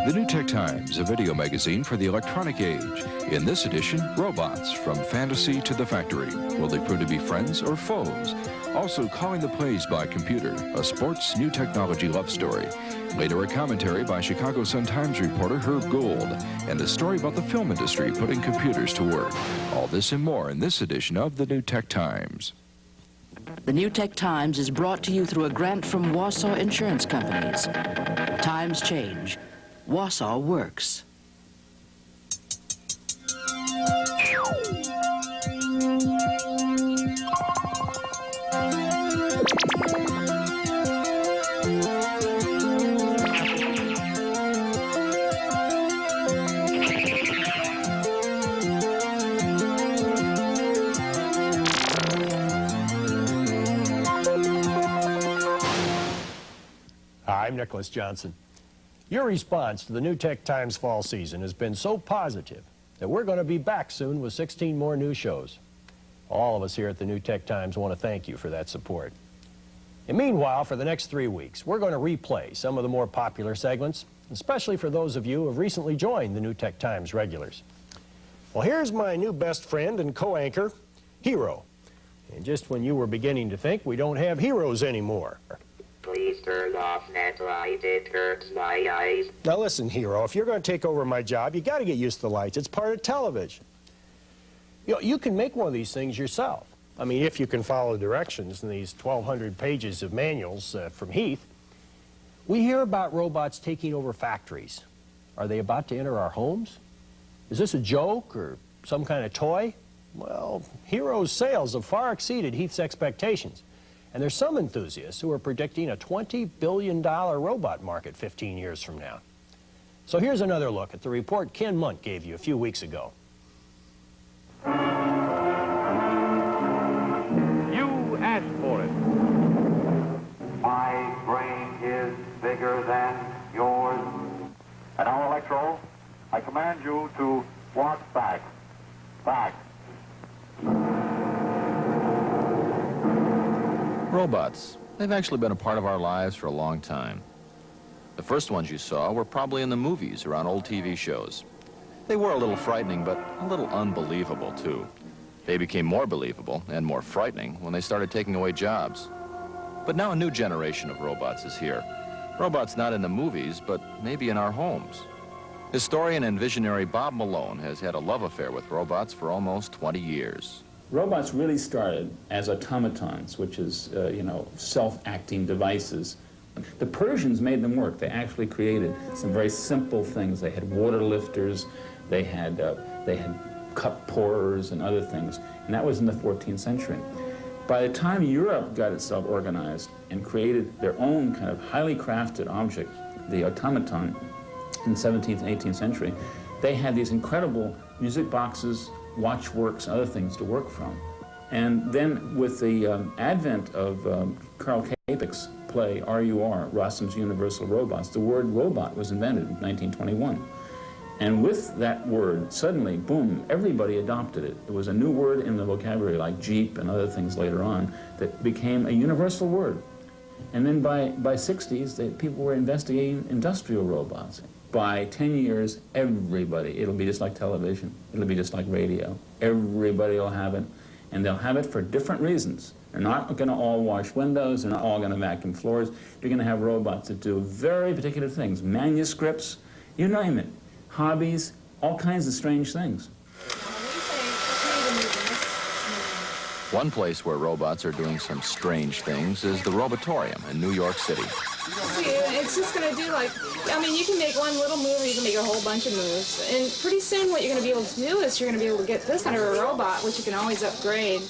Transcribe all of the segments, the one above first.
The New Tech Times, a video magazine for the electronic age. In this edition, robots from fantasy to the factory. Will they prove to be friends or foes? Also, calling the plays by computer, a sports new technology love story. Later, a commentary by Chicago Sun-Times reporter Herb Gould, and a story about the film industry putting computers to work. All this and more in this edition of the New Tech Times. The New Tech Times is brought to you through a grant from Wausau Insurance Companies. Times change. Wausau works. I'm Nicholas Johnson. Your response to the New Tech Times fall season has been so positive that we're going to be back soon with 16 more new shows. All of us here at the New Tech Times want to thank you for that support. And meanwhile, for the next 3 weeks, we're going to replay some of the more popular segments, especially for those of you who have recently joined the New Tech Times regulars. Well, here's my new best friend and co-anchor, Hero. And just when you were beginning to think we don't have heroes anymore. Please turn off that light, it hurts my eyes. Now listen, Hero, if you're going to take over my job, you got to get used to the lights. It's part of television. You know, you can make one of these things yourself. I mean, if you can follow directions in these 1,200 pages of manuals from Heath. We hear about robots taking over factories. Are they about to enter our homes? Is this a joke or some kind of toy? Well, Hero's sales have far exceeded Heath's expectations. And there's some enthusiasts who are predicting a $20 billion robot market 15 years from now. So here's another look at the report Ken Munt gave you a few weeks ago. You asked for it. My brain is bigger than yours. And now, Electro, I command you to walk back. Back. Robots. They've actually been a part of our lives for a long time. The first ones you saw were probably in the movies or on old TV shows. They were a little frightening, but a little unbelievable, too. They became more believable and more frightening when they started taking away jobs. But now a new generation of robots is here. Robots not in the movies, but maybe in our homes. Historian and visionary Bob Malone has had a love affair with robots for almost 20 years. Robots really started as automatons, which is, self-acting devices. The Persians made them work. They actually created some very simple things. They had water lifters, they had cup pourers and other things, and that was in the 14th century. By the time Europe got itself organized and created their own kind of highly crafted object, the automaton, in the 17th and 18th century, they had these incredible music boxes, watchworks, and other things to work from. And then with the advent of Karl Čapek's play, R.U.R., Rossum's Universal Robots, the word robot was invented in 1921. And with that word, suddenly, boom, everybody adopted it. There was a new word in the vocabulary like Jeep and other things later on that became a universal word. And then by 60s, people were investigating industrial robots. By 10 years, everybody, it'll be just like television, it'll be just like radio. Everybody will have it, and they'll have it for different reasons. They're not going to all wash windows, they're not all going to vacuum floors. You're going to have robots that do very particular things, manuscripts, you name it, hobbies, all kinds of strange things. One place where robots are doing some strange things is the Robotorium in New York City. See, it's just going to do you can make one little move or you can make a whole bunch of moves. And pretty soon what you're going to be able to do is you're going to be able to get this kind of a robot, which you can always upgrade.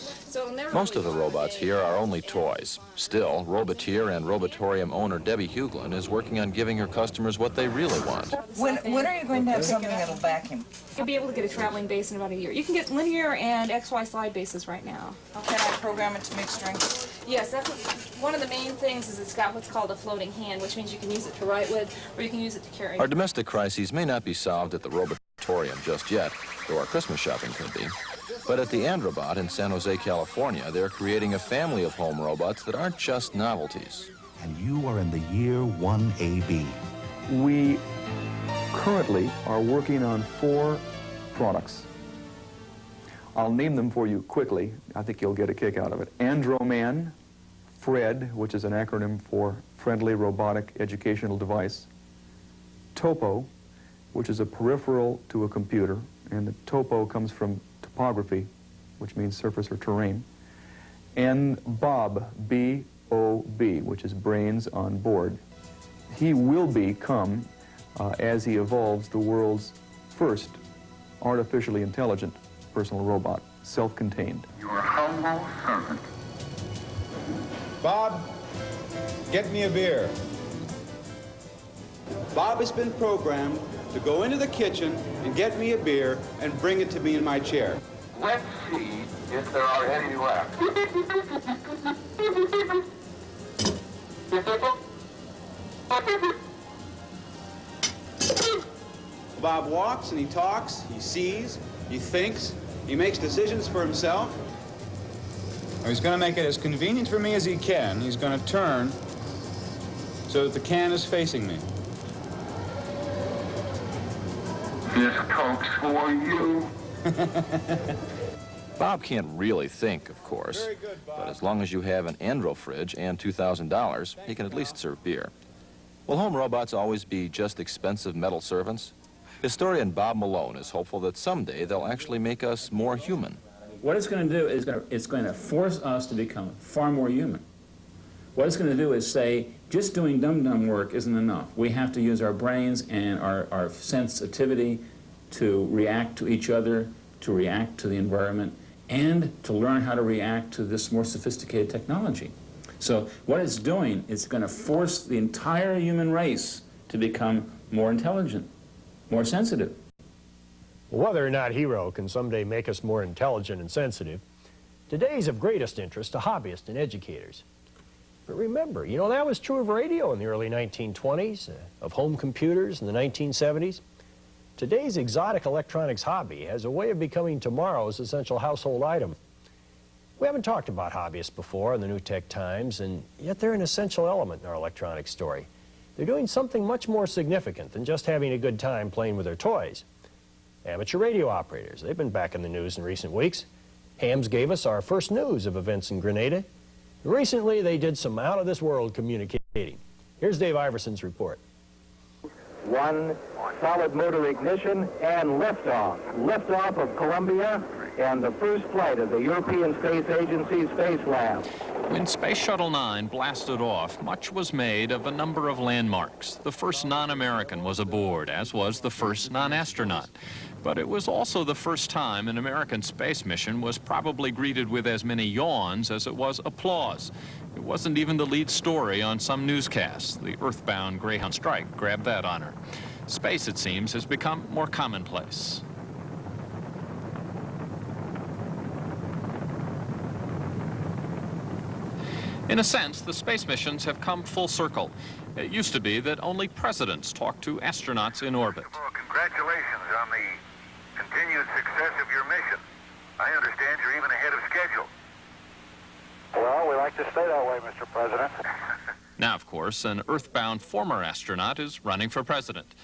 Most of the robots here are only toys. Still, Robotier and Robotorium owner Debbie Huglin is working on giving her customers what they really want. When are you going to have something that'll vacuum? You'll be able to get a traveling base in about a year. You can get linear and XY slide bases right now. Can I program it to make strings? Yes, that's one of the main things is it's got what's called a floating hand, which means you can use it to write with or you can use it to carry. Our domestic crises may not be solved at the Robotorium just yet, though our Christmas shopping could be. But at the Androbot in San Jose, California, they're creating a family of home robots that aren't just novelties. And you are in the year 1AB. We currently are working on 4 products. I'll name them for you quickly. I think you'll get a kick out of it. Androman, FRED, which is an acronym for Friendly Robotic Educational Device. Topo, which is a peripheral to a computer, and the topo comes from topography, which means surface or terrain. And Bob, B-O-B, which is brains on board. He will become, as he evolves, the world's first artificially intelligent personal robot, self-contained. Your humble servant. Bob, get me a beer. Bob has been programmed to go into the kitchen and get me a beer and bring it to me in my chair. Let's see if there are any left. Bob walks and he talks, he sees, he thinks, he makes decisions for himself. He's going to make it as convenient for me as he can. He's going to turn so that the can is facing me. This Coke's for you. Bob can't really think, of course, Very good, Bob. but as long as you have an Andro fridge and $2,000, he can at least serve beer. Will home robots always be just expensive metal servants? Historian Bob Malone is hopeful that someday they'll actually make us more human. What it's going to do is it's going to force us to become far more human. What it's going to do is say, just doing dumb work isn't enough. We have to use our brains and our sensitivity to react to each other, to react to the environment, and to learn how to react to this more sophisticated technology. So what it's doing is going to force the entire human race to become more intelligent, more sensitive. Whether or not Hero can someday make us more intelligent and sensitive, today is of greatest interest to hobbyists and educators. But remember, you know, that was true of radio in the early 1920s, of home computers in the 1970s. Today's exotic electronics hobby has a way of becoming tomorrow's essential household item. We haven't talked about hobbyists before in the New Tech Times, and yet they're an essential element in our electronics story. They're doing something much more significant than just having a good time playing with their toys. Amateur radio operators, they've been back in the news in recent weeks. Hams gave us our first news of events in Grenada. Recently, they did some out-of-this-world communicating. Here's Dave Iverson's report. 1, solid motor ignition, and liftoff. Liftoff of Columbia and the first flight of the European Space Agency's Space Lab. When Space Shuttle 9 blasted off, much was made of a number of landmarks. The first non-American was aboard, as was the first non-astronaut. But it was also the first time an American space mission was probably greeted with as many yawns as it was applause. It wasn't even the lead story on some newscasts. The Earthbound Greyhound strike grabbed that honor. Space, it seems, has become more commonplace. In a sense, the space missions have come full circle. It used to be that only presidents talked to astronauts in orbit. Well, congratulations on the continued success of your mission. I understand you're even ahead of schedule. Well, we like to stay that way, Mr. President. Now, of course, an Earthbound former astronaut is running for president.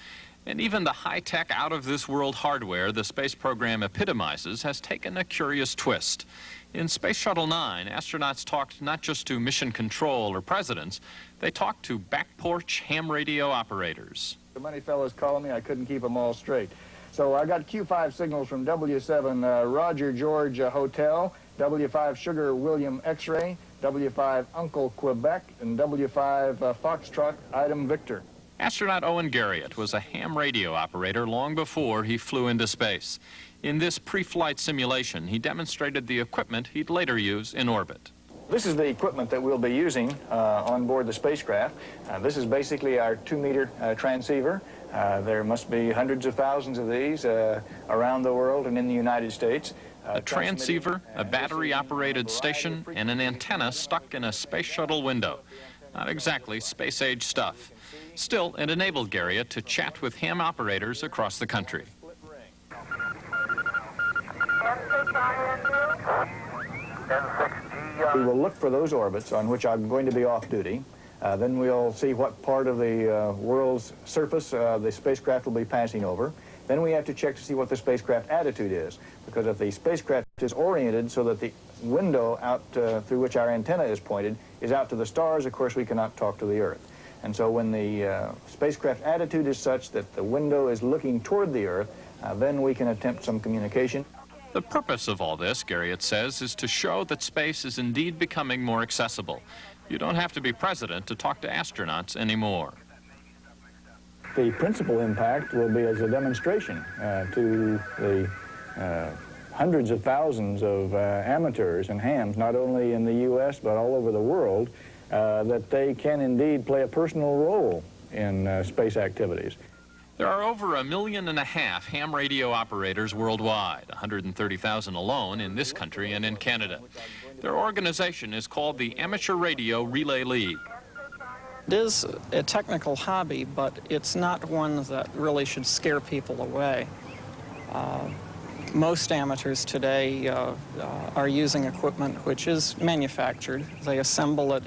And even the high-tech, out-of-this-world hardware the space program epitomizes has taken a curious twist. In Space Shuttle 9, astronauts talked not just to mission control or presidents, they talked to back porch ham radio operators. So many fellows calling me, I couldn't keep them all straight. So I got Q5 signals from W7 Roger George Hotel, W5 Sugar William X-Ray, W5 Uncle Quebec, and W5 Foxtrot Item Victor. Astronaut Owen Garriott was a ham radio operator long before he flew into space. In this pre-flight simulation, he demonstrated the equipment he'd later use in orbit. This is the equipment that we'll be using on board the spacecraft. This is basically our 2-meter transceiver. There must be hundreds of thousands of these around the world and in the United States. A transceiver, a battery-operated station, and an antenna stuck in a space shuttle window. Not exactly space-age stuff. Still, it enabled Garriott to chat with ham operators across the country. We will look for those orbits on which I'm going to be off duty. Then we'll see what part of the world's surface the spacecraft will be passing over. Then we have to check to see what the spacecraft attitude is, because if the spacecraft is oriented so that the window out through which our antenna is pointed is out to the stars, of course we cannot talk to the Earth. And so when the spacecraft attitude is such that the window is looking toward the Earth, then we can attempt some communication. The purpose of all this, Garriott says, is to show that space is indeed becoming more accessible. You don't have to be president to talk to astronauts anymore. The principal impact will be as a demonstration to the hundreds of thousands of amateurs and hams, not only in the U.S. but all over the world, that they can indeed play a personal role in space activities. There are over 1.5 million ham radio operators worldwide, 130,000 alone in this country and in Canada. Their organization is called the Amateur Radio Relay League. It is a technical hobby, but it's not one that really should scare people away. Most amateurs today are using equipment which is manufactured. They assemble it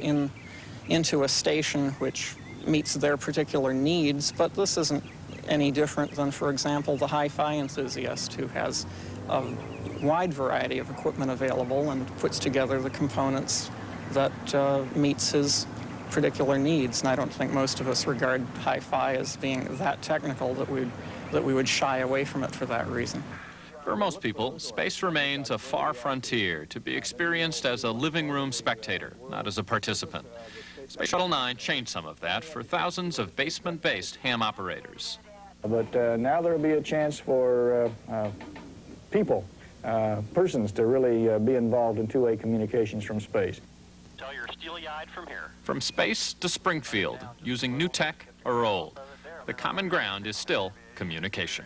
into a station which meets their particular needs, but this isn't any different than, for example, the hi-fi enthusiast who has a wide variety of equipment available and puts together the components that meets his particular needs. And I don't think most of us regard hi-fi as being that technical that we would shy away from it for that reason. For most people, space remains a far frontier to be experienced as a living room spectator, not as a participant. Space Shuttle 9 changed some of that for thousands of basement-based ham operators. But now there will be a chance for people, persons, to really be involved in two-way communications from space. Tell you're steely-eyed from here. From space to Springfield, using new tech or old, the common ground is still communication.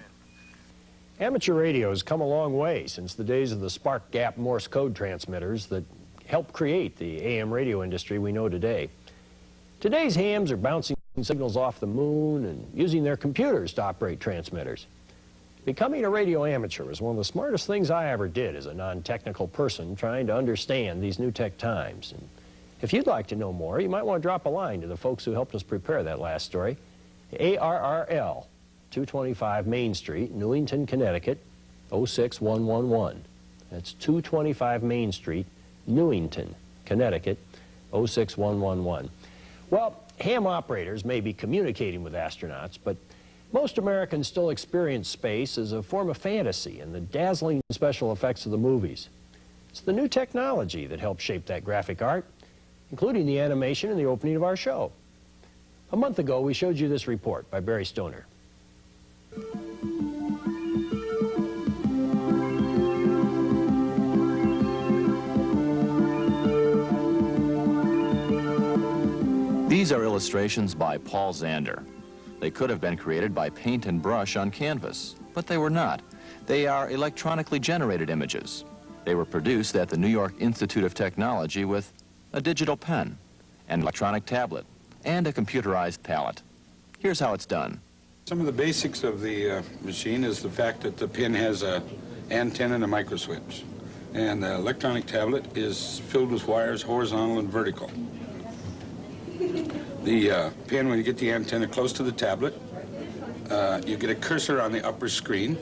Amateur radio has come a long way since the days of the spark gap Morse code transmitters that helped create the AM radio industry we know today. Today's hams are bouncing signals off the moon and using their computers to operate transmitters. Becoming a radio amateur was one of the smartest things I ever did as a non-technical person trying to understand these new tech times. And if you'd like to know more, you might want to drop a line to the folks who helped us prepare that last story. ARRL, 225 Main Street, Newington, Connecticut, 06111. That's 225 Main Street, Newington, Connecticut, 06111. Well, ham operators may be communicating with astronauts, but most Americans still experience space as a form of fantasy and the dazzling special effects of the movies. It's the new technology that helped shape that graphic art, including the animation in the opening of our show. A month ago, we showed you this report by Barry Stoner. These are illustrations by Paul Zander. They could have been created by paint and brush on canvas, but they were not. They are electronically generated images. They were produced at the New York Institute of Technology with a digital pen, an electronic tablet, and a computerized palette. Here's how it's done. Some of the basics of the machine is the fact that the pen has an antenna and a microswitch. And the electronic tablet is filled with wires, horizontal and vertical. The pen, when you get the antenna close to the tablet, you get a cursor on the upper screen.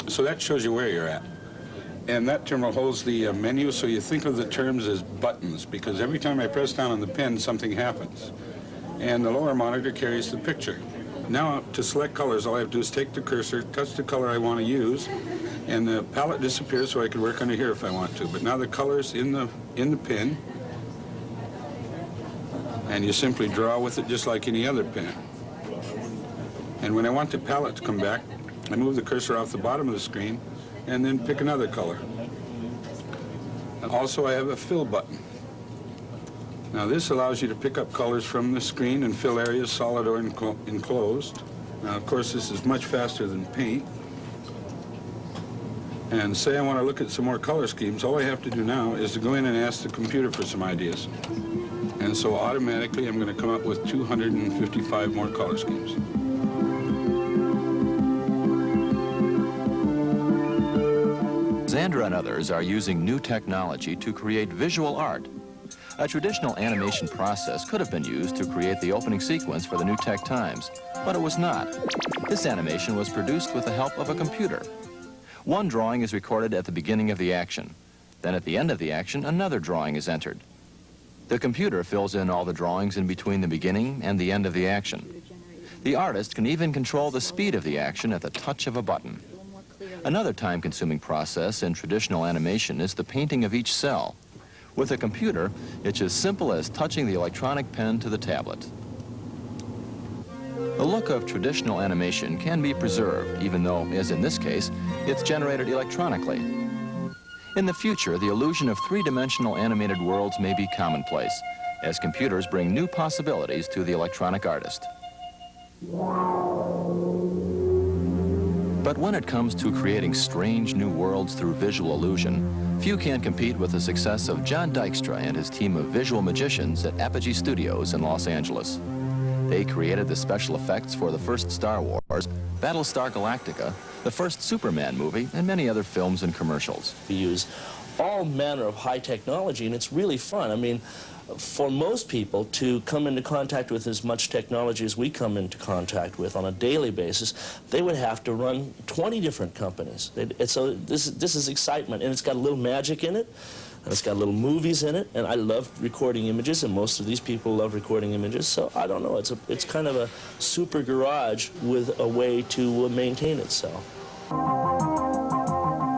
So that shows you where you're at. And that terminal holds the menu, so you think of the terms as buttons, because every time I press down on the pen, something happens. And the lower monitor carries the picture. Now, to select colors, all I have to do is take the cursor, touch the color I want to use, and the palette disappears so I can work under here if I want to. But now the color's in the pen, and you simply draw with it just like any other pen. And when I want the palette to come back, I move the cursor off the bottom of the screen and then pick another color. And also, I have a fill button. Now, this allows you to pick up colors from the screen and fill areas solid or enclosed. Now, of course, this is much faster than paint. And say I want to look at some more color schemes, all I have to do now is to go in and ask the computer for some ideas. And so automatically, I'm going to come up with 255 more color schemes. Zander and others are using new technology to create visual art. A traditional animation process could have been used to create the opening sequence for the New Tech Times, but it was not. This animation was produced with the help of a computer. One drawing is recorded at the beginning of the action. Then at the end of the action, another drawing is entered. The computer fills in all the drawings in between the beginning and the end of the action. The artist can even control the speed of the action at the touch of a button. Another time-consuming process in traditional animation is the painting of each cell. With a computer, it's as simple as touching the electronic pen to the tablet. The look of traditional animation can be preserved, even though, as in this case, it's generated electronically. In the future, the illusion of three-dimensional animated worlds may be commonplace, as computers bring new possibilities to the electronic artist. But when it comes to creating strange new worlds through visual illusion, few can compete with the success of John Dykstra and his team of visual magicians at Apogee Studios in Los Angeles. They created the special effects for the first Star Wars, Battlestar Galactica, the first Superman movie, and many other films and commercials. We use all manner of high technology, and it's really fun. I mean, for most people to come into contact with as much technology as we come into contact with on a daily basis, they would have to run 20 different companies. So this is excitement, and it's got a little magic in it, and it's got little movies in it, and I love recording images, and most of these people love recording images, so I don't know, it's kind of a super garage with a way to maintain itself.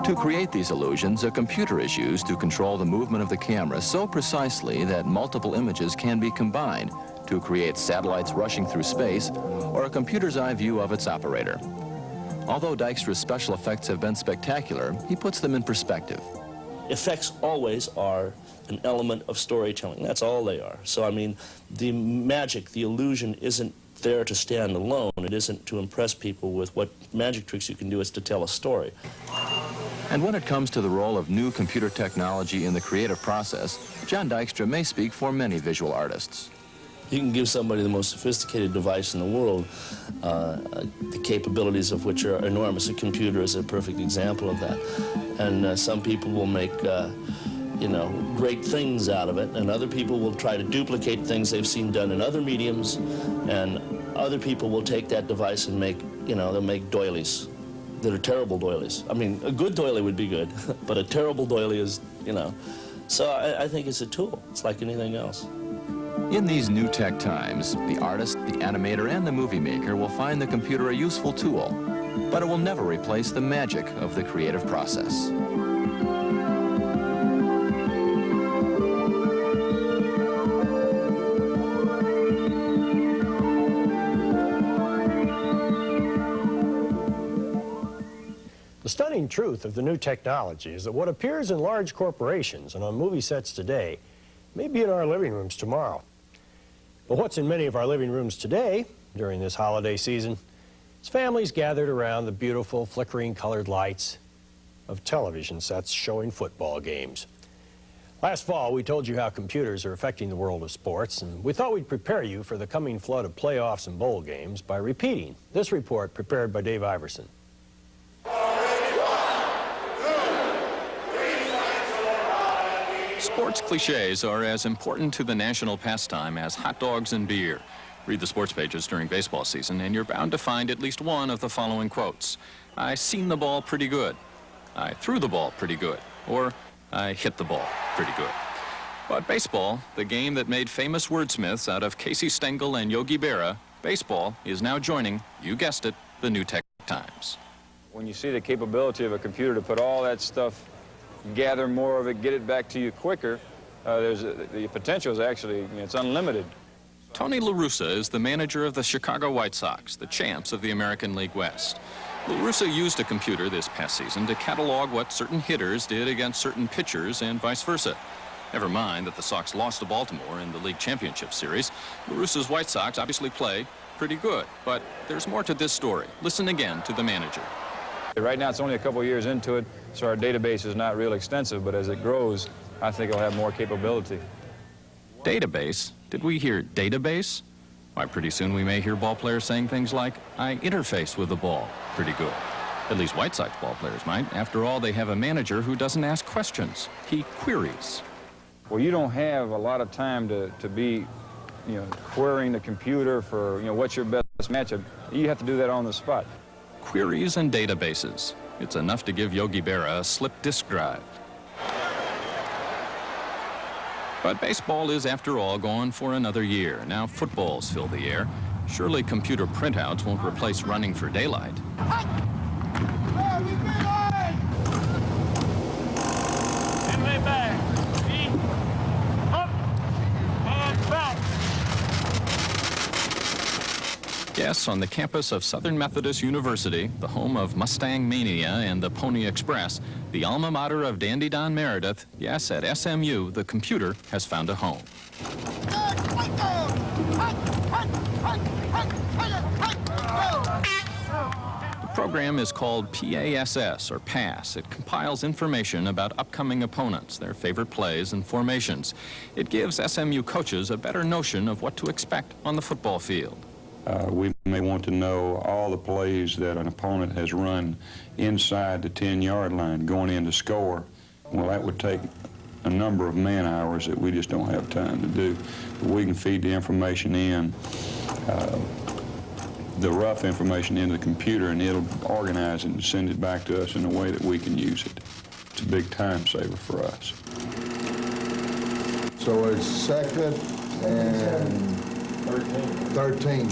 To create these illusions, a computer is used to control the movement of the camera so precisely that multiple images can be combined to create satellites rushing through space or a computer's eye view of its operator. Although Dykstra's special effects have been spectacular, he puts them in perspective. Effects always are an element of storytelling. That's all they are. So, I mean, the magic, the illusion isn't there to stand alone. It isn't to impress people with what magic tricks you can do. It's to tell a story. And when it comes to the role of new computer technology in the creative process, John Dykstra may speak for many visual artists. You can give somebody the most sophisticated device in the world, the capabilities of which are enormous. A computer is a perfect example of that. And some people will make, you know, great things out of it, and other people will try to duplicate things they've seen done in other mediums, and other people will take that device and make, you know, they'll make doilies that are terrible doilies. I mean, a good doily would be good, but a terrible doily is, you know. So I think it's a tool. It's like anything else. In these new tech times, the artist, the animator, and the movie maker will find the computer a useful tool, but it will never replace the magic of the creative process. The stunning truth of the new technology is that what appears in large corporations and on movie sets today may be in our living rooms tomorrow. But what's in many of our living rooms today, during this holiday season, is families gathered around the beautiful flickering colored lights of television sets showing football games. Last fall, we told you how computers are affecting the world of sports, and we thought we'd prepare you for the coming flood of playoffs and bowl games by repeating this report prepared by Dave Iverson. Sports cliches are as important to the national pastime as hot dogs and beer. Read the sports pages during baseball season, and you're bound to find at least one of the following quotes. I seen the ball pretty good. I threw the ball pretty good. Or, I hit the ball pretty good. But baseball, the game that made famous wordsmiths out of Casey Stengel and Yogi Berra, baseball is now joining, you guessed it, the new tech times. When you see the capability of a computer to put all that stuff, gather more of it, get it back to you quicker, the potential is actually, you know, it's unlimited. Tony La Russa is the manager of the Chicago White Sox, the champs of the American League West. La Russa used a computer this past season to catalog what certain hitters did against certain pitchers and vice versa. Never mind that the Sox lost to Baltimore in the league championship series. La Russa's White Sox obviously play pretty good, but there's more to this story. Listen again to the manager. Right now it's only a couple years into it, so our database is not real extensive, but as it grows, I think it'll have more capability. Database? Did we hear database? Why, pretty soon we may hear ball players saying things like, I interface with the ball pretty good. At least White Sox ball players might. After all, they have a manager who doesn't ask questions. He queries. Well, you don't have a lot of time to be, you know, querying the computer for, you know, what's your best matchup. You have to do that on the spot. Queries and databases. It's enough to give Yogi Berra a slip disk drive. But baseball is, after all, gone for another year. Now footballs fill the air. Surely computer printouts won't replace running for daylight. Yes, on the campus of Southern Methodist University, the home of Mustang Mania and the Pony Express, the alma mater of Dandy Don Meredith, yes, at SMU, the computer has found a home. The program is called PASS, or PASS. It compiles information about upcoming opponents, their favorite plays and formations. It gives SMU coaches a better notion of what to expect on the football field. We may want to know all the plays that an opponent has run inside the 10-yard line going in to score. Well, that would take a number of man-hours that we just don't have time to do. But we can feed the information in, the rough information into the computer, and it'll organize it and send it back to us in a way that we can use it. It's a big time saver for us. So it's second and 13.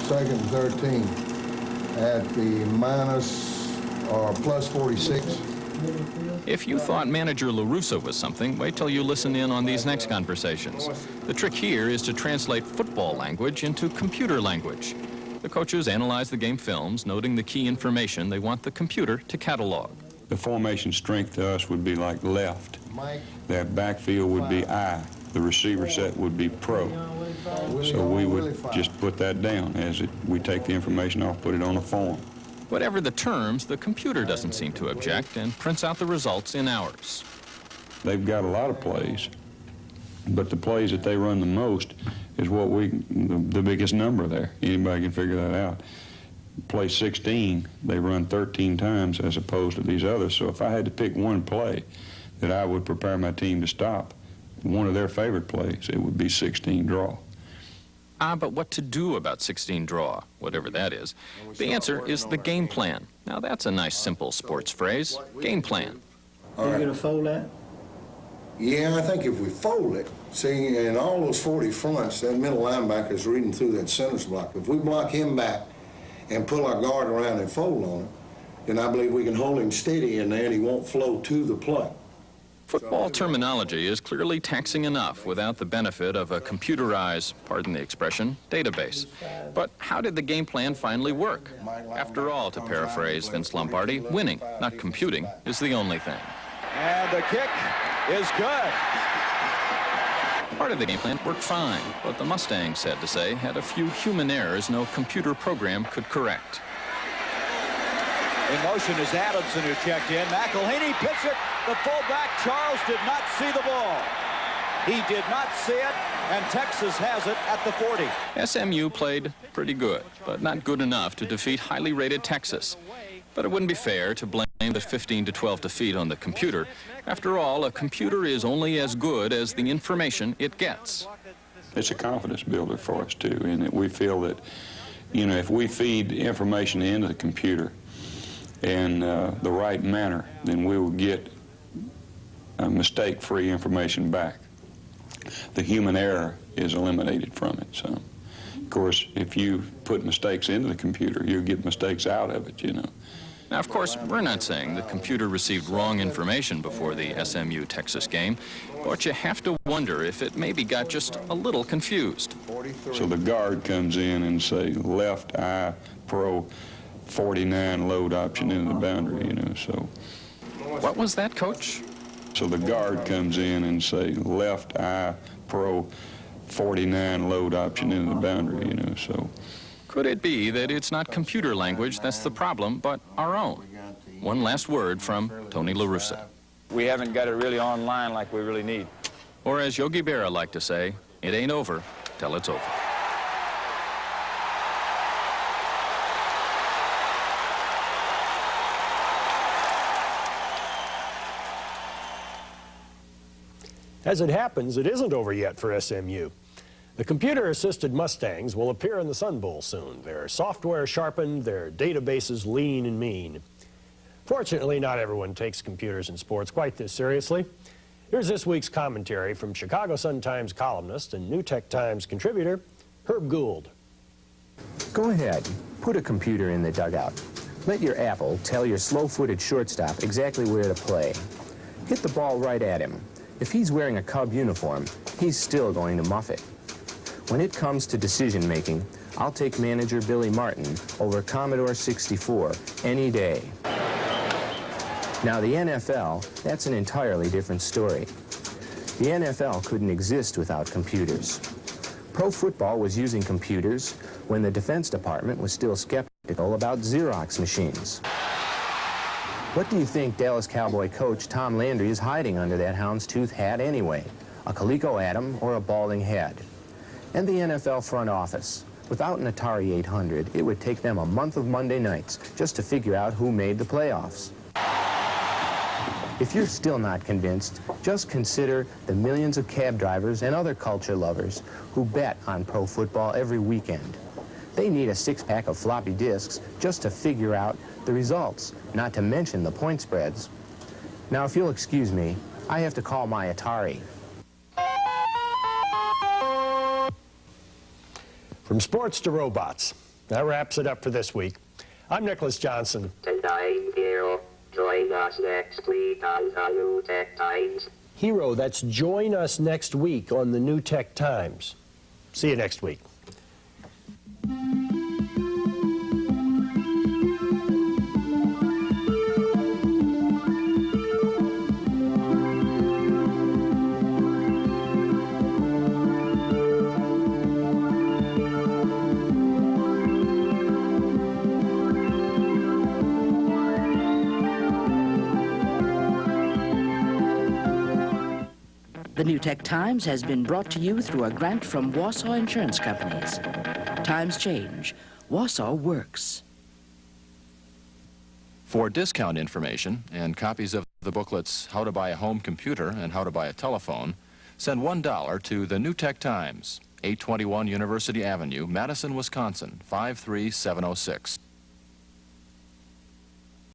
Second and 13 at the minus or plus 46. If you thought manager LaRussa was something, wait till you listen in on these next conversations. The trick here is to translate football language into computer language. The coaches analyze the game films, noting the key information they want the computer to catalog. The formation strength to us would be like left. That backfield would be I. The receiver set would be pro. So we would just put that down as we take the information off, put it on a form. Whatever the terms, the computer doesn't seem to object and prints out the results in hours. They've got a lot of plays, but the plays that they run the most is what the biggest number there. Anybody can figure that out. Play 16, they run 13 times as opposed to these others. So if I had to pick one play that I would prepare my team to stop, one of their favorite plays, it would be 16 draw. But what to do about 16 draw, whatever that is? The answer is the game plan. Now that's a nice simple sports phrase, game plan. Are you going to fold that? Yeah, I think if we fold it, see, in all those 40 fronts, that middle linebacker is reading through that center's block. If we block him back and pull our guard around and fold on him, then I believe we can hold him steady in there and he won't flow to the play. Football terminology is clearly taxing enough without the benefit of a computerized, pardon the expression, database. But how did the game plan finally work? After all, to paraphrase Vince Lombardi, winning, not computing, is the only thing. And the kick is good. Part of the game plan worked fine, but the Mustangs, sad to say, had a few human errors no computer program could correct. In motion is Adamson, who checked in. McElhaney pitched it. The fullback, Charles, did not see the ball. He did not see it, and Texas has it at the 40. SMU played pretty good, but not good enough to defeat highly rated Texas. But it wouldn't be fair to blame the 15-12 defeat on the computer. After all, a computer is only as good as the information it gets. It's a confidence builder for us, too, in that we feel that, you know, if we feed information into the computer in the right manner, then we will get mistake-free information back. The human error is eliminated from it. So, of course, if you put mistakes into the computer, you'll get mistakes out of it, you know. Now, of course, we're not saying the computer received wrong information before the SMU-Texas game, but you have to wonder if it maybe got just a little confused. So the guard comes in and say, left eye pro 49 load option into the boundary, you know, so. What was that, Coach? So the guard comes in and say, left eye pro 49 load option into the boundary, you know, so. Could it be that it's not computer language that's the problem, but our own? One last word from Tony LaRussa. We haven't got it really online like we really need. Or as Yogi Berra liked to say, it ain't over till it's over. As it happens, it isn't over yet for SMU. The computer-assisted Mustangs will appear in the Sun Bowl soon. Their software sharpened, their databases lean and mean. Fortunately, not everyone takes computers and sports quite this seriously. Here's this week's commentary from Chicago Sun-Times columnist and New Tech Times contributor, Herb Gould. Go ahead, put a computer in the dugout. Let your Apple tell your slow-footed shortstop exactly where to play. Hit the ball right at him. If he's wearing a Cub uniform, he's still going to muff it. When it comes to decision-making, I'll take manager Billy Martin over Commodore 64 any day. Now, the NFL, that's an entirely different story. The NFL couldn't exist without computers. Pro football was using computers when the Defense Department was still skeptical about Xerox machines. What do you think Dallas Cowboy coach Tom Landry is hiding under that houndstooth hat anyway? A Coleco Atom or a balding head? And the NFL front office. Without an Atari 800, it would take them a month of Monday nights just to figure out who made the playoffs. If you're still not convinced, just consider the millions of cab drivers and other culture lovers who bet on pro football every weekend. They need a six-pack of floppy disks just to figure out the results, not to mention the point spreads. Now, if you'll excuse me, I have to call my Atari. From sports to robots. That wraps it up for this week. I'm Nicholas Johnson. Join us next week on the New Tech Times. Hero, that's join us next week on the New Tech Times. See you next week. The New Tech Times has been brought to you through a grant from Wausau Insurance Companies. Times change. Wausau works. For discount information and copies of the booklets How to Buy a Home Computer and How to Buy a Telephone, send $1 to the New Tech Times, 821 University Avenue, Madison, Wisconsin, 53706.